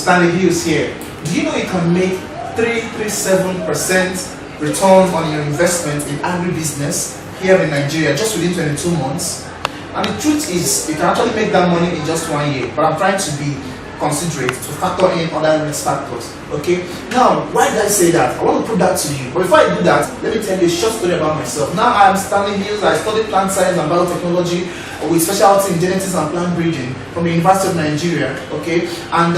Stanley Hills here. Do you know you can make 337% return on your investment in agribusiness here in Nigeria just within 22 months? And the truth is, you can actually make that money in just 1 year, but I'm trying to be considerate to factor in other risk factors. Okay, now why did I say that? I want to prove that to you, but before I do that, let me tell you a short story about myself. Now I am Stanley Hills. I studied plant science and biotechnology with specialty in genetics and plant breeding from the University of Nigeria. Okay, and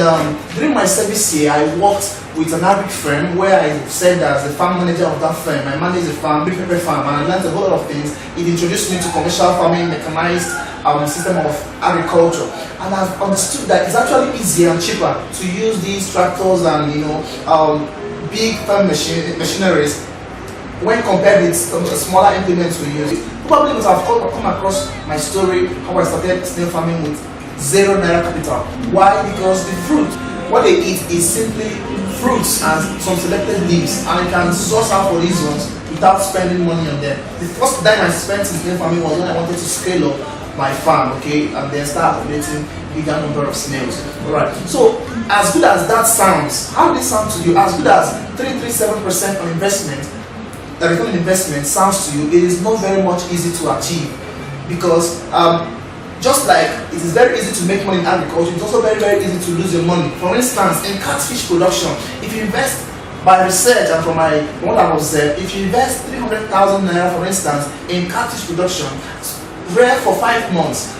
during my service here, I worked with an agric firm where I served as the farm manager of that firm. I managed a farm, big pepper farm, and I learned a whole lot of things. It introduced me to commercial farming, mechanized system of agriculture, and I've understood that it's actually easier and cheaper to use these tractors and big farm machineries when compared with some smaller implements we use. Probably must have come across my story how I started snail farming with ₦0 capital. Why? Because the fruit, what they eat is simply fruits and some selected leaves, and you can source out for these ones without spending money on them. The first time I spent in snail farming was when I wanted to scale up my farm, okay, and then start operating bigger number of snails. Alright, so as good as that sounds, how did it sound to you? As good as 337% on investment, the return on investment sounds to you, it is not very much easy to achieve, because just like it is very easy to make money in agriculture, it's also very easy to lose your money. For instance, in catfish production, if you invest by research and from what I observed, if you invest 300,000 naira, for instance, in catfish production, rare for 5 months,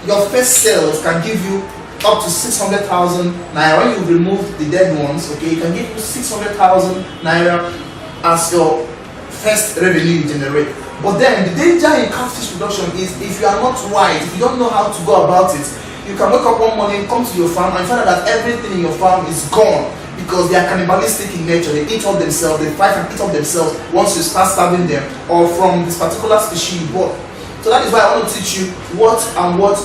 your first sales can give you up to 600,000 naira. When you remove the dead ones, okay, it can give you 600,000 naira as your first revenue you generate. But then the danger in catfish production is if you are not wise, if you don't know how to go about it, you can wake up one morning, come to your farm and find out that everything in your farm is gone, because they are cannibalistic in nature. They eat up themselves, they fight and eat up themselves once you start starving them, or from this particular species you bought. So that is why I want to teach you what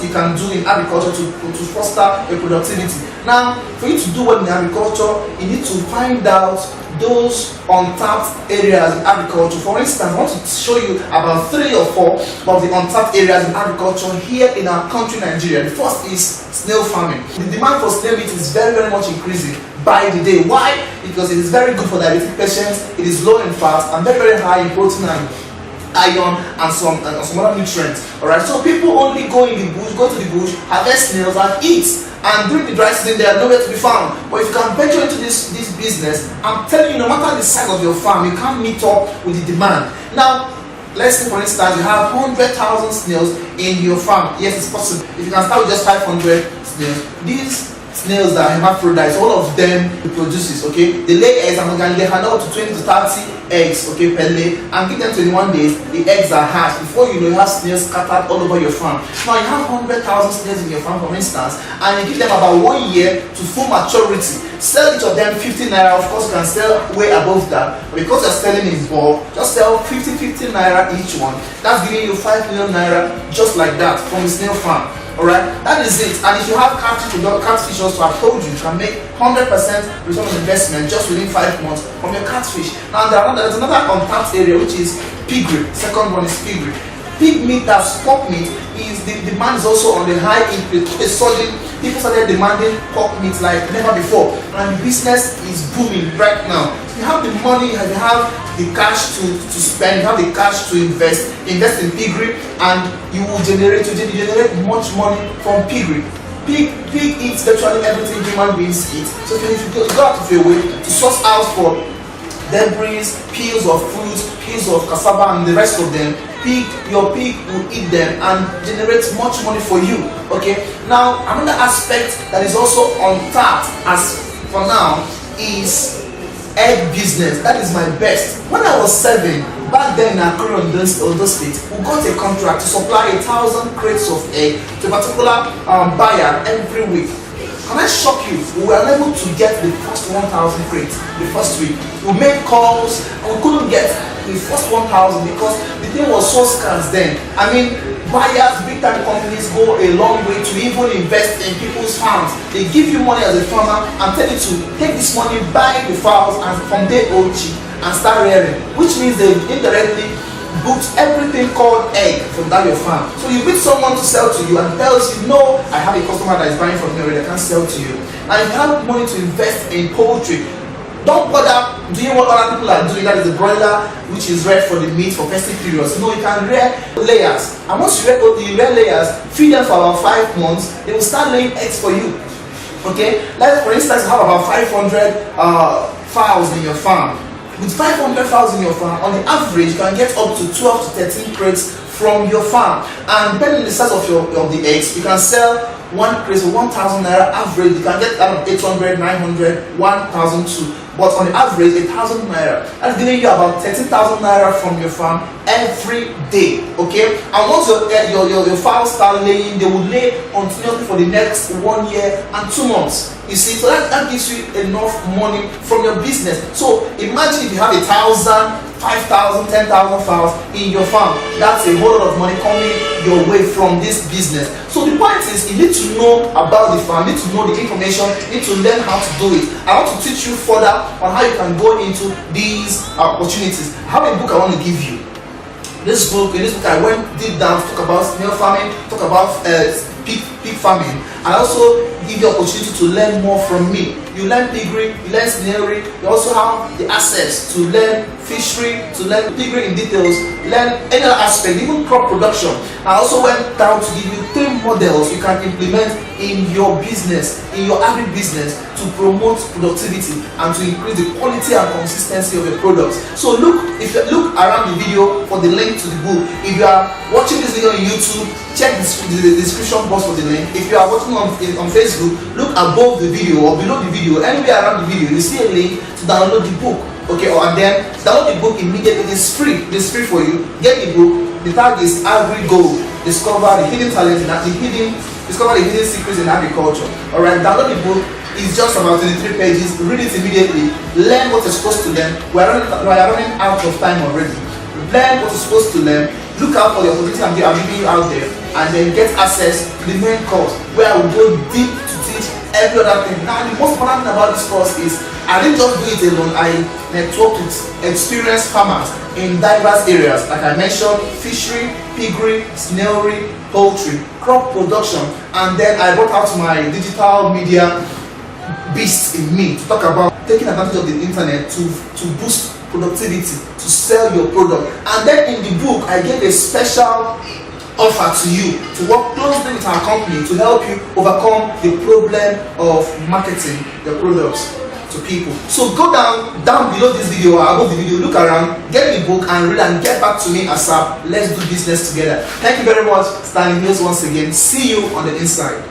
you can do in agriculture to foster your productivity. Now, for you to do well in agriculture, you need to find out those untapped areas in agriculture. For instance, I want to show you about 3 or 4 of the untapped areas in agriculture here in our country, Nigeria. The first is snail farming. The demand for snail meat is very much increasing by the day. Why? Because it is very good for diabetic patients, it is low in fat, and very high in protein and iron and some other nutrients. Alright, so people only go to the bush, harvest snails and eat, and during the dry season they are nowhere to be found. But if you can venture into this business, I'm telling you, no matter the size of your farm, you can't meet up with the demand. Now, let's say for instance you have 100,000 snails in your farm. Yes, it's possible. If you can start with just 500 snails, these snails that are hermaphrodites, all of them reproduces, okay? They lay eggs and they handle up to 20 to 30 eggs, okay, per lay, and give them 21 days, the eggs are hatched. Before you know, you have snails scattered all over your farm. Now you have 100,000 snails in your farm, for instance, and you give them about 1 year to full maturity. Sell each of them 50 naira. Of course, you can sell way above that, but because you're selling in bulk, just sell 50 naira each one. That's giving you 5 million naira just like that from a snail farm. Alright, that is it. And if you have catfish also, I've told you, you can make 100% return on investment just within 5 months from your catfish. Now there's another untapped area, which is piggery. Second one is piggery. Pig meat, that's pork meat, is the demand is also on the high increase. People started demanding pork meat like never before, and the business is booming right now. You have the money, you have the cash to spend, you have the cash to invest in piggery, and you will generate much money from piggery. Pig eats virtually everything human beings eat. So if you go out of your way to source out for debris, peels of fruits, peels of cassava, and the rest of them, your pig will eat them and generate much money for you. Okay. Now another aspect that is also untapped as for now is egg business. That is my best. When I was serving back then in Agrigold, Ondo State, we got a contract to supply 1,000 crates of egg to a particular buyer every week. Can I shock you? We were unable to get the first 1,000 crates the first week. We made calls and we couldn't get the first 1,000 because the thing was so scarce then. I mean, buyers, big time companies go a long way to even invest in people's farms. They give you money as a farmer and tell you to take this money, buy the fowls, and from day old cheap and start rearing, which means they indirectly books everything called egg from that your farm. So you meet someone to sell to you and tells you, no, I have a customer that is buying from me already, I can't sell to you. And if you have money to invest in poultry, don't bother doing what other people are doing, that is the broiler, which is reared for the meat for festive periods. No, you can rear layers. And once you rear layers, feed them for about 5 months, they will start laying eggs for you. Okay? Like for instance, you have about 500 fowls in your farm. With 500 fowls in your farm, on the average, you can get up to 12 to 13 crates from your farm. And depending on the size of the eggs, you can sell one crate for 1,000 naira average. You can get out of 800, 900, 1,002. But on the average, 1,000 naira. That's giving you about 13,000 naira from your farm every day. Okay? And once your fowls start laying, they will lay continuously for the next 1 year and 2 months. You see, so that gives you enough money from your business. So imagine if you have 1,000, 5,000, 10,000 fowls in your farm. That's a whole lot of money coming your way from this business. So the point is, you need to know about the farm, you need to know the information, you need to learn how to do it. I want to teach you further on how you can go into these opportunities. I have a book I want to give you. In this book I went deep down to talk about snail farming, talk about pig farming, and also give you opportunity to learn more from me. You learn piggery, you learn snailery, you also have the access to learn fishery, to learn piggery in details, learn any other aspect, even crop production. I also went down to give you 3 models you can implement in your business, in your agri-business, to promote productivity and to increase the quality and consistency of your products. So if you look around the video for the link to the book. If you are watching this video on YouTube, check the description box for the link. If you are watching on Facebook, look above the video or below the video, anywhere around the video, you see a link to download the book. Okay, and then download the book immediately. It is free. It is free for you. Get the book. The tag is Agrigold. Discover the hidden talent discover the hidden secrets in agriculture. Alright, download the book. It's just about 23 pages. Read it immediately. Learn what you're supposed to learn. We are running out of time already. Learn what you're supposed to learn. Look out for the opportunity I'm giving you out there, and then get access to the main course where I will go deep to teach every other thing. Now, the most important thing about this course is I didn't just do it alone. I networked with experienced farmers in diverse areas, like I mentioned: fishery, piggery, snailery, poultry, crop production, and then I brought out my digital media beast in me to talk about taking advantage of the internet to boost productivity, to sell your product. And then in the book, I gave a special offer to you to work closely with our company to help you overcome the problem of marketing your products to people. So go down below this video or above the video, look around, get the book and read, and get back to me ASAP. Let's do business together. Thank you very much. Stanley Mills once again. See you on the inside.